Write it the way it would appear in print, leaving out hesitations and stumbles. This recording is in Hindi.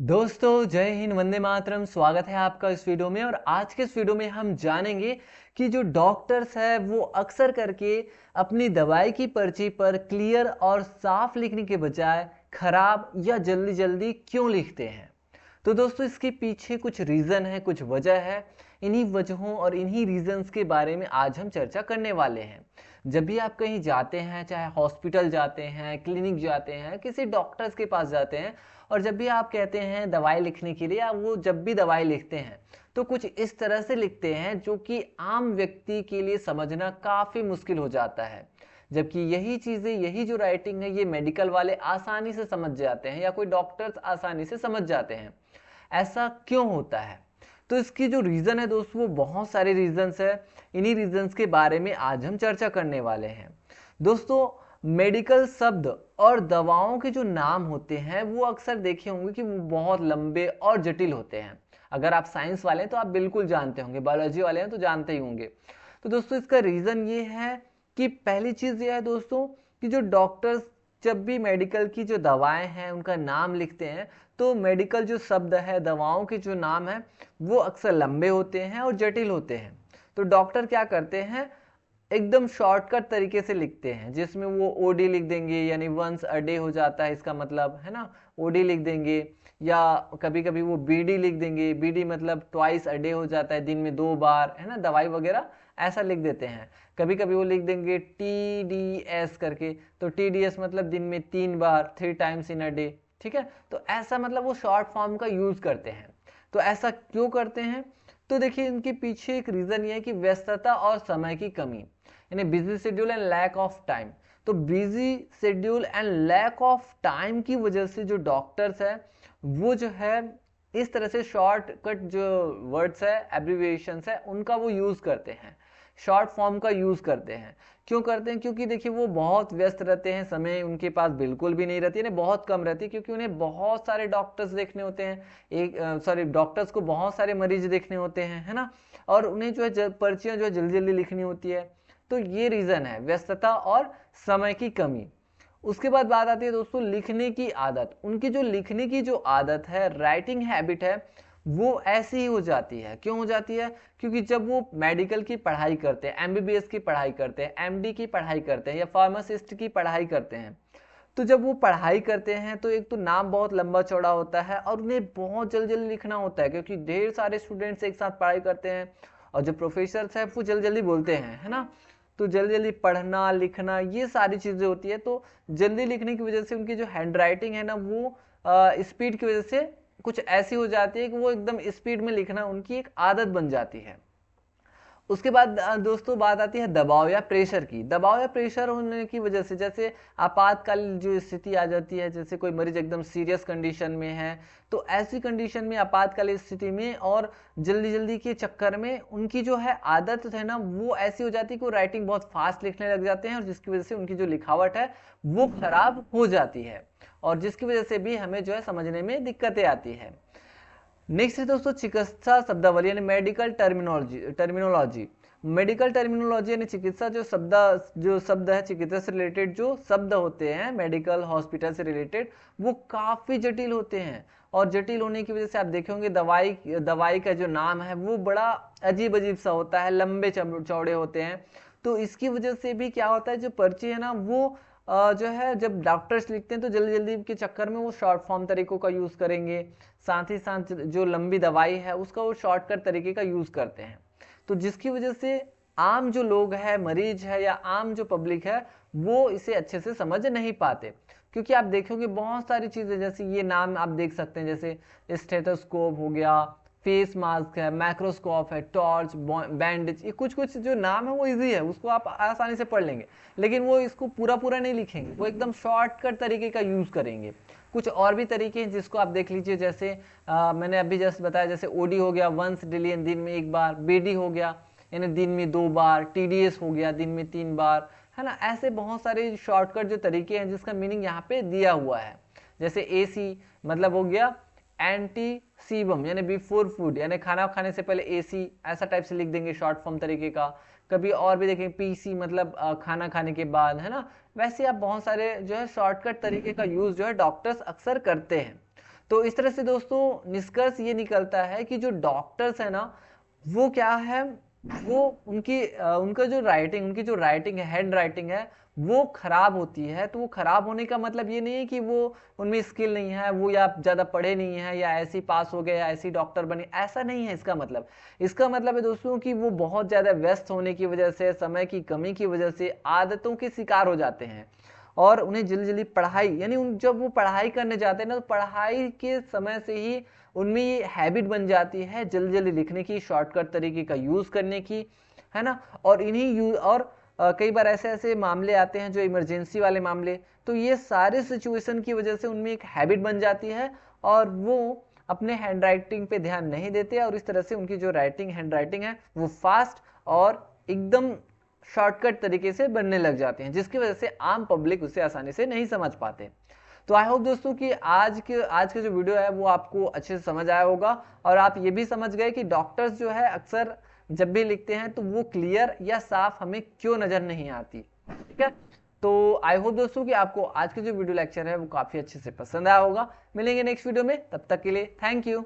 दोस्तों जय हिंद, वंदे मातरम। स्वागत है आपका इस वीडियो में। और आज के इस वीडियो में हम जानेंगे कि जो डॉक्टर्स है वो अक्सर करके अपनी दवाई की पर्ची पर क्लियर और साफ लिखने के बजाय खराब या जल्दी जल्दी क्यों लिखते हैं। तो दोस्तों इसके पीछे कुछ रीज़न है, कुछ वजह है। इन्हीं वजहों और इन्हीं रीजंस के बारे में आज हम चर्चा करने वाले हैं। जब भी आप कहीं जाते हैं, चाहे हॉस्पिटल जाते हैं, क्लिनिक जाते हैं, किसी डॉक्टर्स के पास जाते हैं, और जब भी आप कहते हैं दवाई लिखने के लिए, या वो जब भी दवाई लिखते हैं तो कुछ इस तरह से लिखते हैं जो कि आम व्यक्ति के लिए समझना काफ़ी मुश्किल हो जाता है। जबकि यही चीज़ें, यही जो राइटिंग है, ये मेडिकल वाले आसानी से समझ जाते हैं या कोई डॉक्टर्स आसानी से समझ जाते हैं। ऐसा क्यों होता है? तो इसकी जो रीज़न है दोस्तों, वो बहुत सारे रीजंस है। इन्हीं रीजंस के बारे में आज हम चर्चा करने वाले हैं। दोस्तों मेडिकल शब्द और दवाओं के जो नाम होते हैं वो अक्सर देखे होंगे कि वो बहुत लंबे और जटिल होते हैं। अगर आप साइंस वाले हैं तो आप बिल्कुल जानते होंगे, बायोलॉजी वाले हैं तो जानते ही होंगे। तो दोस्तों इसका रीज़न ये है कि पहली चीज़ ये है दोस्तों कि जो डॉक्टर्स जब भी मेडिकल की जो दवाएं हैं उनका नाम लिखते हैं, तो मेडिकल जो शब्द है, दवाओं के जो नाम है, वो अक्सर लंबे होते हैं और जटिल होते हैं। तो डॉक्टर क्या करते हैं, एकदम शॉर्टकट तरीके से लिखते हैं, जिसमें वो ओडी लिख देंगे, यानी वंस अ डे हो जाता है इसका मतलब, है ना। ओडी लिख देंगे, या कभी कभी वो बीडी लिख देंगे। बीडी मतलब ट्वाइस अ डे हो जाता है, दिन में 2 बार, है ना, दवाई वगैरह ऐसा लिख देते हैं। कभी कभी वो लिख देंगे टी डी एस करके, तो टी डी एस मतलब दिन में 3 बार, 3 टाइम्स इन अ डे। ठीक है, तो ऐसा मतलब वो शॉर्ट फॉर्म का यूज करते हैं। तो ऐसा क्यों करते हैं? तो देखिए इनके पीछे एक रीजन ये है कि व्यस्तता और समय की कमी, यानी busy schedule and lack of time. तो busy schedule and lack of time की वजह से जो डॉक्टर्स है वो जो है इस तरह से शॉर्टकट जो वर्ड्स है, एब्रिविएशंस है, उनका वो यूज करते हैं, शॉर्ट फॉर्म का यूज करते हैं। क्यों करते हैं? क्योंकि देखिए वो बहुत व्यस्त रहते हैं, समय उनके पास बिल्कुल भी नहीं रहती है, बहुत कम रहती है, क्योंकि उन्हें बहुत सारे डॉक्टर्स देखने होते हैं। डॉक्टर्स को बहुत सारे मरीज देखने होते हैं, है ना। और उन्हें जो है पर्चियां जो है जल्दी जल्दी लिखनी होती है। तो ये रीजन है, व्यस्तता और समय की कमी। उसके बाद बात आती है दोस्तों लिखने की आदत। उनकी जो लिखने की जो आदत है, राइटिंग हैबिट है, वो ऐसी ही हो जाती है। क्यों हो जाती है? क्योंकि जब वो मेडिकल की पढ़ाई करते हैं, एमबीबीएस की पढ़ाई करते हैं, एमडी की पढ़ाई करते हैं, या फार्मासिस्ट की पढ़ाई करते हैं, तो जब वो पढ़ाई करते हैं तो एक तो नाम बहुत लंबा चौड़ा होता है और उन्हें बहुत जल्दी जल्दी लिखना होता है, क्योंकि ढेर सारे स्टूडेंट्स एक साथ पढ़ाई करते हैं और जो प्रोफेसर है वो जल्दी जल्दी बोलते हैं, है ना। तो जल्दी जल्दी पढ़ना लिखना ये सारी चीज़ें होती है। तो जल्दी लिखने की वजह से उनकी जो हैंड राइटिंग है ना, वो स्पीड की वजह से कुछ ऐसी हो जाती है कि वो एकदम स्पीड में लिखना उनकी एक आदत बन जाती है। उसके बाद दोस्तों बात आती है दबाव या प्रेशर की। दबाव या प्रेशर होने की वजह से, जैसे आपातकालीन जो स्थिति आ जाती है, जैसे कोई मरीज एकदम सीरियस कंडीशन में है, तो ऐसी कंडीशन में, आपातकालीन स्थिति में और जल्दी जल्दी के चक्कर में उनकी जो है आदत है ना, वो ऐसी हो जाती है कि वो राइटिंग बहुत फास्ट लिखने लग जाते हैं, और जिसकी वजह से उनकी जो लिखावट है वो खराब हो जाती है, और जिसकी वजह से भी हमें जो है समझने में दिक्कतें आती है। नेक्स्ट है दोस्तों चिकित्सा शब्दावली, यानी मेडिकल टर्मिनोलॉजी। मेडिकल टर्मिनोलॉजी यानी चिकित्सा जो शब्द है, चिकित्सा से रिलेटेड जो शब्द होते हैं मेडिकल हॉस्पिटल से रिलेटेड, वो काफ़ी जटिल होते हैं। और जटिल होने की वजह से आप देखेंगे दवाई का जो नाम है वो बड़ा अजीब अजीब सा होता है, लंबे चौड़े होते हैं। तो इसकी वजह से भी क्या होता है, जो पर्ची है ना, वो जो है जब डॉक्टर्स लिखते हैं तो जल्दी जल्दी के चक्कर में वो शॉर्ट फॉर्म तरीकों का यूज़ करेंगे। साथ ही साथ जो लंबी दवाई है उसका वो शॉर्टकट तरीके का यूज़ करते हैं। तो जिसकी वजह से आम जो लोग हैं, मरीज है या आम जो पब्लिक है, वो इसे अच्छे से समझ नहीं पाते। क्योंकि आप देखोगे बहुत सारी चीज़ें, जैसे ये नाम आप देख सकते हैं, जैसे स्टेथोस्कोप हो गया, फेस मास्क है, माइक्रोस्कोप है, टॉर्च, बैंडेज, ये कुछ कुछ जो नाम है वो इजी है, उसको आप आसानी से पढ़ लेंगे। लेकिन वो इसको पूरा पूरा नहीं लिखेंगे, वो एकदम शॉर्टकट तरीके का यूज़ करेंगे। कुछ और भी तरीके हैं जिसको आप देख लीजिए, जैसे मैंने अभी जस्ट बताया, जैसे ओडी हो गया, वंस डेली, दिन में 1 बार। बीडी हो गया यानी दिन में 2 बार। टीडीएस हो गया, दिन में 3 बार, है ना। ऐसे बहुत सारे शॉर्टकट जो तरीके हैं जिसका मीनिंग यहाँ पे दिया हुआ है। जैसे एसी मतलब हो गया एंटी सीबम, यानी बिफोर फूड, यानी खाना खाने से पहले एसी, ऐसा टाइप से लिख देंगे शॉर्ट फॉर्म तरीके का। कभी और भी देखें पीसी मतलब खाना खाने के बाद, है ना। वैसे आप बहुत सारे जो है शॉर्टकट तरीके का यूज जो है डॉक्टर्स अक्सर करते हैं। तो इस तरह से दोस्तों निष्कर्ष ये निकलता है कि जो डॉक्टर्स है ना, वो क्या है, वो उनका जो राइटिंग, उनकी जो राइटिंग है, हैंड राइटिंग है, वो खराब होती है। तो वो खराब होने का मतलब ये नहीं है कि वो उनमें स्किल नहीं है, वो या ज़्यादा पढ़े नहीं है, या ऐसे ही पास हो गए, या ऐसे ही डॉक्टर बने, ऐसा नहीं है इसका मतलब। इसका मतलब है दोस्तों कि वो बहुत ज़्यादा व्यस्त होने की वजह से, समय की कमी की वजह से आदतों के शिकार हो जाते हैं, और उन्हें जल्दी जल्दी पढ़ाई, यानी जब वो पढ़ाई करने जाते हैं ना, तो पढ़ाई के समय से ही उनमें ये हैबिट बन जाती है जल्दी जल्दी लिखने की, शॉर्टकट तरीके का यूज़ करने की, है ना। और कई बार ऐसे ऐसे मामले आते हैं जो इमरजेंसी वाले मामले, तो ये सारे सिचुएशन की वजह से उनमें एक हैबिट बन जाती है, और वो अपने हैंड राइटिंग पे ध्यान नहीं देते, और इस तरह से उनकी जो हैंड राइटिंग है वो फास्ट और एकदम शॉर्टकट तरीके से बनने लग जाते हैं, जिसकी वजह से आम पब्लिक उसे आसानी से नहीं समझ पाते। तो आई होप दोस्तों कि आज के जो वीडियो है वो आपको अच्छे से समझ आया होगा, और आप ये भी समझ गए कि डॉक्टर्स जो है अक्सर जब भी लिखते हैं तो वो क्लियर या साफ हमें क्यों नजर नहीं आती। ठीक है, तो आई होप दोस्तों कि आपको आज के जो वीडियो लेक्चर है वो काफी अच्छे से पसंद आया होगा। मिलेंगे नेक्स्ट वीडियो में, तब तक के लिए थैंक यू।